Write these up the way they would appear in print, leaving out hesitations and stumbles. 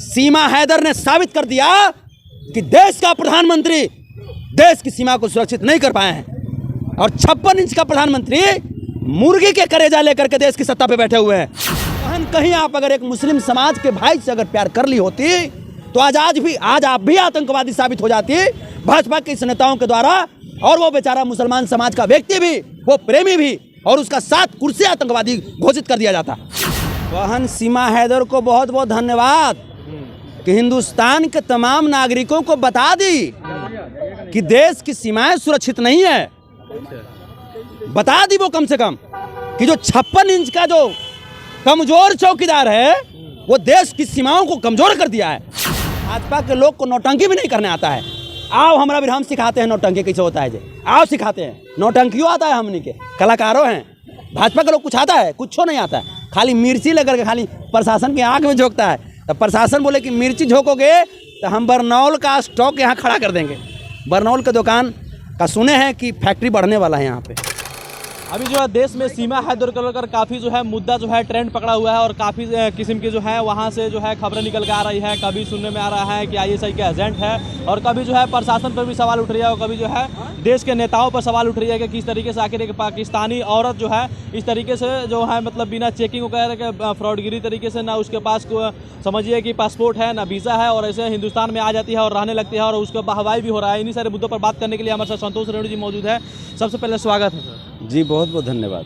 सीमा हैदर ने साबित कर दिया कि देश का प्रधानमंत्री देश की सीमा को सुरक्षित नहीं कर पाए हैं और 56 इंच का प्रधानमंत्री मुर्गी के करेजा लेकर के देश की सत्ता पे बैठे हुए हैं। बहन, कहीं आप अगर एक मुस्लिम समाज के भाई से अगर प्यार कर ली होती तो आज आप भी आतंकवादी साबित हो जाती भाजपा के इस नेताओं के द्वारा, और वो बेचारा मुसलमान समाज का व्यक्ति भी, वो प्रेमी भी, और उसका 7 कुर्सी आतंकवादी घोषित कर दिया जाता। बहन सीमा हैदर को बहुत बहुत धन्यवाद कि हिंदुस्तान के तमाम नागरिकों को बता दी कि देश की सीमाएं सुरक्षित नहीं है। बता दी वो कम से कम कि जो 56 इंच का जो कमजोर चौकीदार है वो देश की सीमाओं को कमजोर कर दिया है। भाजपा के लोग को नौटंकी भी नहीं करने आता है। आओ हमारा भी, हम सिखाते हैं नौटंकी कैसे होता है जे, आओ सिखाते हैं। नौटंकियों आता है, हमने के कलाकारों हैं। भाजपा के लोग कुछ आता है? कुछ नहीं आता है, खाली मिर्ची लेकर के खाली प्रशासन की आंख में झोंकता है। तो प्रशासन बोले कि मिर्ची झोंकोगे तो हम बरनौल का स्टॉक यहाँ खड़ा कर देंगे। बरनौल के दुकान का सुने हैं कि फैक्ट्री बढ़ने वाला है यहाँ पे। अभी जो है देश में सीमा हैदर को लेकर काफ़ी जो है मुद्दा जो है ट्रेंड पकड़ा हुआ है और काफ़ी किस्म की जो है वहाँ से जो है खबरें निकल के आ रही है। कभी सुनने में आ रहा है कि ISI के एजेंट है, और कभी जो है प्रशासन पर भी सवाल उठ रही है, और कभी जो है देश के नेताओं पर सवाल उठ रही है कि किस तरीके से आखिर एक पाकिस्तानी औरत जो है इस तरीके से जो है मतलब बिना चेकिंग वगैरह फ्रॉडगिरी तरीके से, ना उसके पास समझिए कि पासपोर्ट है ना वीज़ा है, और ऐसे हिंदुस्तान में आ जाती है और रहने लगती है, और उसका बहवाई भी हो रहा है। इन्हीं सारे मुद्दों पर बात करने के लिए हमारे साथ संतोष रेणु जी मौजूद है। सबसे पहले स्वागत है सर। जी बहुत बहुत धन्यवाद।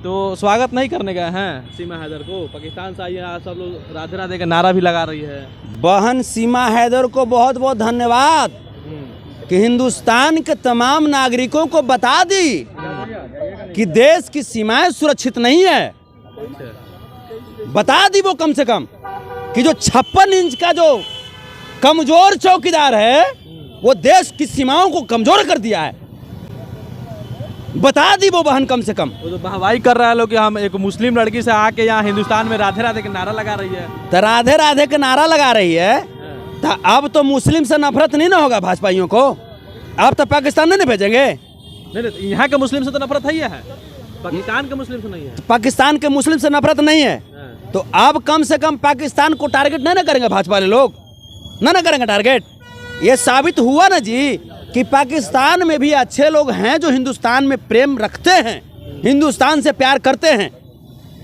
तो स्वागत नहीं करने गए हैं सीमा हैदर को? पाकिस्तान से आई है, सब लोग राधे राधे का नारा भी लगा रही है। बहन सीमा हैदर को बहुत बहुत धन्यवाद कि हिंदुस्तान के तमाम नागरिकों को बता दी कि देश की सीमाएं सुरक्षित नहीं है। बता दी वो कम से कम कि जो 56 इंच का जो कमजोर चौकीदार है वो देश की सीमाओं को कमजोर कर दिया है। बता दी वो बहन कम से कम। वो तो बहवाई कर रहा है लोग कि हम एक मुस्लिम लड़की से आके यहाँ हिंदुस्तान में राधे राधे का नारा लगा रही है। तो राधे राधे का नारा लगा रही है तो अब तो मुस्लिम से नफरत नहीं ना होगा भाजपाइयों को? अब तो पाकिस्तान नहीं भेजेंगे? नहीं, यहाँ के मुस्लिम से तो नफरत है, पाकिस्तान के मुस्लिम से नहीं है। पाकिस्तान के मुस्लिम से नफरत नहीं है तो अब कम से कम पाकिस्तान को टारगेट नहीं ना करेंगे भाजपा वाले लोग, ना करेंगे टारगेट। ये साबित हुआ ना जी कि पाकिस्तान में भी अच्छे लोग हैं जो हिंदुस्तान में प्रेम रखते हैं, हिंदुस्तान से प्यार करते हैं।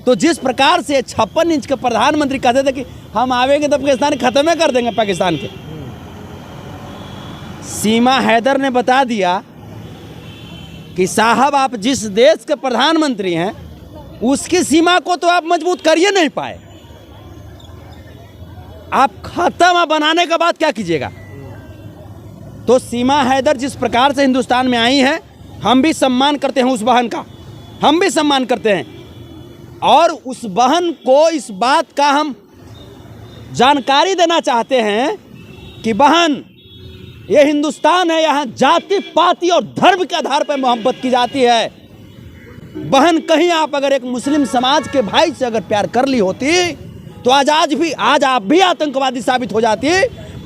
तो जिस प्रकार से 56 इंच के प्रधानमंत्री कहते थे कि हम आवेंगे तो पाकिस्तान खत्म कर देंगे पाकिस्तान के, सीमा हैदर ने बता दिया कि साहब आप जिस देश के प्रधानमंत्री हैं उसकी सीमा को तो आप मजबूत कर ही नहीं पाए, आप खत्म बनाने के बाद क्या कीजिएगा? तो सीमा हैदर जिस प्रकार से हिंदुस्तान में आई हैं, हम भी सम्मान करते हैं उस बहन का, हम भी सम्मान करते हैं, और उस बहन को इस बात का हम जानकारी देना चाहते हैं कि बहन ये हिंदुस्तान है, यहाँ जाति पाति और धर्म के आधार पर मोहब्बत की जाती है। बहन, कहीं आप अगर एक मुस्लिम समाज के भाई से अगर प्यार कर ली होती तो आज आप भी आतंकवादी साबित हो जाती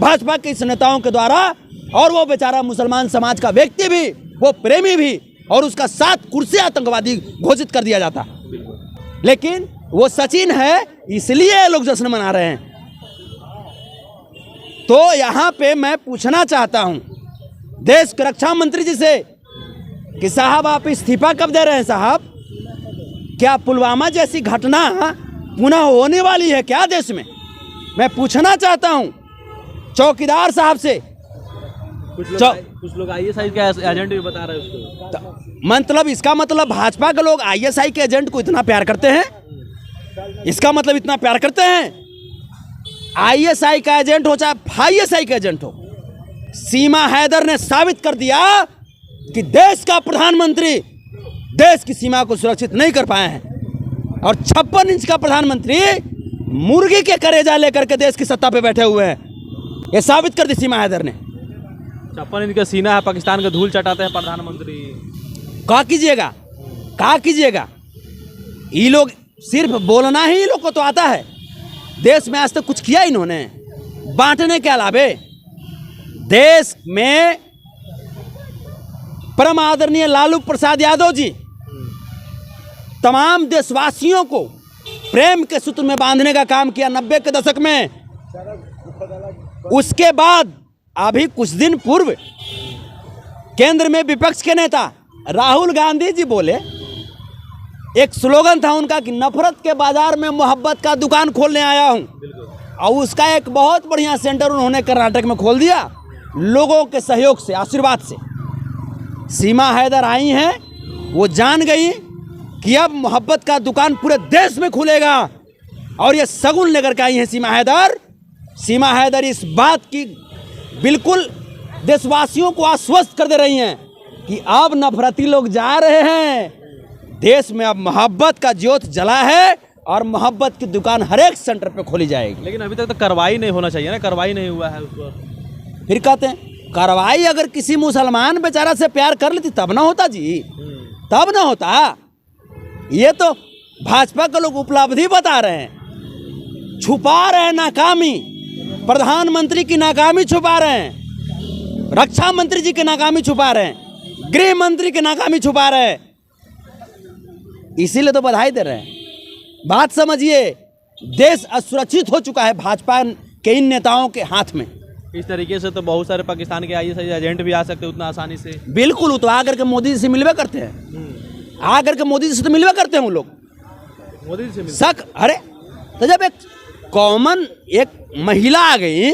भाजपा के इस नेताओं के द्वारा, और वो बेचारा मुसलमान समाज का व्यक्ति भी, वो प्रेमी भी, और उसका 7 कुर्सी आतंकवादी घोषित कर दिया जाता। लेकिन वो सचिन है इसलिए लोग जश्न मना रहे हैं। तो यहाँ पे मैं पूछना चाहता हूँ देश के रक्षा मंत्री जी से कि साहब आप इस्तीफा कब दे रहे हैं साहब? क्या पुलवामा जैसी घटना पुनः होने वाली है क्या देश में? मैं पूछना चाहता हूँ चौकीदार साहब से। कुछ लोग ISI के एजेंट भी बता रहे हैं उसको। मतलब इसका मतलब भाजपा के लोग ISI के एजेंट को इतना प्यार करते हैं? इसका मतलब इतना प्यार करते हैं? ISI का एजेंट हो चाहे ISI का एजेंट हो, सीमा हैदर ने साबित कर दिया कि देश का प्रधानमंत्री देश की सीमा को सुरक्षित नहीं कर पाए हैं, और 56 इंच का प्रधानमंत्री मुर्गी के करेजा लेकर के देश की सत्ता पे बैठे हुए हैं। ये साबित कर दी सीमा हैदर ने। 56 इंच का सीना है, पाकिस्तान का धूल चटाते हैं प्रधानमंत्री। क्या कीजिएगा? ये लोग सिर्फ बोलना ही लोग को तो आता है, देश में आज तक कुछ किया इन्होंने, बांटने के अलावे। देश में परम आदरणीय लालू प्रसाद यादव जी तमाम देशवासियों को प्रेम के सूत्र में बांधने का काम किया 90 के दशक में। उसके बाद अभी कुछ दिन पूर्व केंद्र में विपक्ष के नेता राहुल गांधी जी बोले, एक स्लोगन था उनका कि नफरत के बाजार में मोहब्बत का दुकान खोलने आया हूं, और उसका एक बहुत बढ़िया सेंटर उन्होंने कर्नाटक में खोल दिया लोगों के सहयोग से, आशीर्वाद से। सीमा हैदर आई हैं, वो जान गई कि अब मोहब्बत का दुकान पूरे देश में खुलेगा, और ये सगुन लेकर के आई हैं सीमा हैदर। सीमा हैदर इस बात की बिल्कुल देशवासियों को आश्वस्त कर दे रही हैं कि अब नफरती लोग जा रहे हैं, देश में अब मोहब्बत का ज्योत जला है और मोहब्बत की दुकान हर एक सेंटर पे खोली जाएगी। लेकिन अभी तक तो कार्रवाई नहीं होना चाहिए ना, कार्रवाई नहीं हुआ है उस पर। फिर कहते हैं कार्रवाई अगर किसी मुसलमान बेचारा से प्यार कर लेती तब ना होता जी, तब ना होता। ये तो भाजपा के लोग उपलब्धि बता रहे हैं, छुपा रहे हैं नाकामी, प्रधानमंत्री की नाकामी छुपा रहे हैं, रक्षा मंत्री जी की नाकामी छुपा रहे हैं, गृह मंत्री की नाकामी छुपा रहे हैं, इसीलिए तो बधाई दे रहे हैं। बात समझिए, देश असुरक्षित हो चुका है भाजपा के इन नेताओं के हाथ में। इस तरीके से तो बहुत सारे पाकिस्तान के आईएसआई एजेंट भी आ सकते हैं उतना आसानी से। बिल्कुल, तो आकर के मोदी जी से मिलवे करते हैं, आकर के मोदी जी से तो मिलवे करते हैं वो लोग, मोदी जी से शक। अरे तो जब एक कॉमन एक महिला आ गई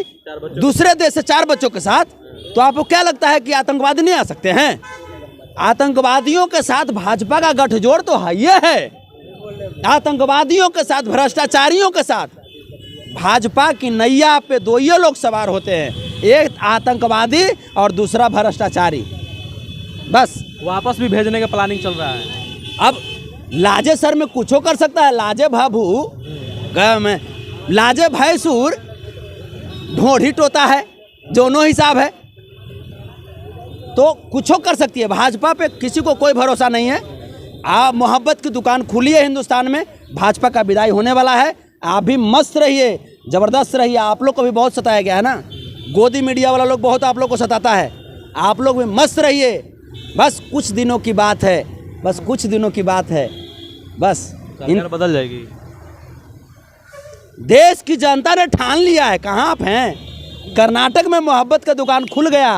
दूसरे देश से 4 बच्चों के साथ, तो आपको क्या लगता है कि आतंकवादी नहीं आ सकते हैं? आतंकवादियों के साथ भाजपा का गठजोड़ तो है, ये है। आतंकवादियों के साथ, भ्रष्टाचारियों के साथ भाजपा की नैया पे 2 ही लोग सवार होते हैं, एक आतंकवादी और दूसरा भ्रष्टाचारी। बस वापस भी भेजने का प्लानिंग चल रहा है। अब लाजे सर में कुछ कर सकता है, लाजे भाभू में लाजे भैंसूर ढोढ़ी टोता है, दोनों हिसाब है, तो कुछ कर सकती है। भाजपा पे किसी को कोई भरोसा नहीं है। आप मोहब्बत की दुकान खुली है हिंदुस्तान में, भाजपा का विदाई होने वाला है। आप भी मस्त रहिए, ज़बरदस्त रहिए। आप लोग को भी बहुत सताया गया है ना, गोदी मीडिया वाला लोग बहुत आप लोग को सताता है। आप लोग भी मस्त रहिए, बस कुछ दिनों की बात है, बस कुछ दिनों की बात है, बस सरकार बदल जाएगी। देश की जनता ने ठान लिया है। कहाँ आप हैं? कर्नाटक में मोहब्बत का दुकान खुल गया,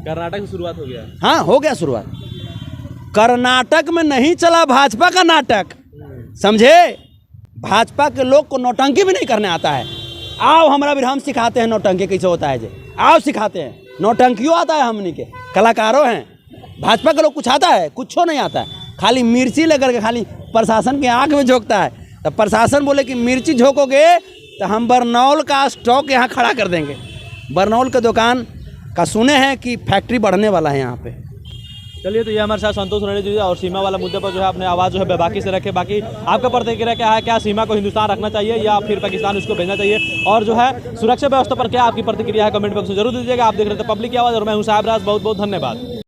कर्नाटक से शुरुआत हो गया। हाँ, हो गया शुरुआत। कर्नाटक में नहीं चला भाजपा का नाटक, समझे? भाजपा के लोग को नौटंकी भी नहीं करने आता है। आओ हमारा भी, हम सिखाते हैं नौटंकी कैसे होता है। जे आओ सिखाते हैं, नौटंकियों आता है, हमनी के कलाकारों हैं। भाजपा के लोग कुछ आता है? कुछ नहीं आता है, खाली मिर्ची लेकर के खाली प्रशासन के आँख में झोंकता है। तब प्रशासन बोले कि मिर्ची झोंकोगे तो हम बरनौल का स्टॉक यहाँ खड़ा कर देंगे। बरनौल के दुकान का सुने हैं कि फैक्ट्री बढ़ने वाला है यहाँ पे। चलिए, तो ये हमारे साथ संतोष रेड्डी जी और सीमा वाला मुद्दे पर जो है अपने आवाज़ जो है बेबाकी से रखे। बाकी आपका प्रतिक्रिया क्या है? क्या सीमा को हिंदुस्तान रखना चाहिए या फिर पाकिस्तान उसको भेजना चाहिए? और जो है सुरक्षा व्यवस्था पर क्या आपकी प्रतिक्रिया है, कमेंट बॉक्स में जरूर दीजिएगा। आप देख रहे थे पब्लिक की आवाज़ और मैं हूं साहब राज। बहुत बहुत धन्यवाद।